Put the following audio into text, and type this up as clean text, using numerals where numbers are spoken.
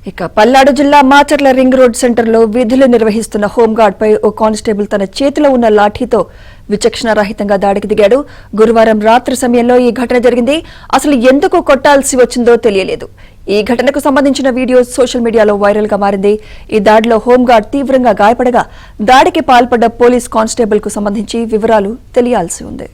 ఇక పల్నాడు జిల్లా Macherla ring road సెంటర్లో విధులు నిర్వహిస్తున్న హోంగార్డ్ పై ఓ కానిస్టేబుల్ తన చేతిలో ఉన్న లాఠీతో విచక్షణారహితంగా దాడికి దిగాడు. గురువారం రాత్రి సమయంలో ఈ ఘటన జరిగింది. అసలు ఎందుకు కొట్టాల్సి వచ్చిందో తెలియలేదు. ఈ ఘటనకు సంబంధించిన వీడియో సోషల్ మీడియాలో వైరల్ గా మారింది. ఈ దాడిలో హోంగార్డ్ తీవ్రంగా గాయపడగా దాడికి పాల్పడ్డ పోలీస్ కానిస్టేబుల్ కు సంబంధించి వివరాలు తెలియాల్సి ఉంది.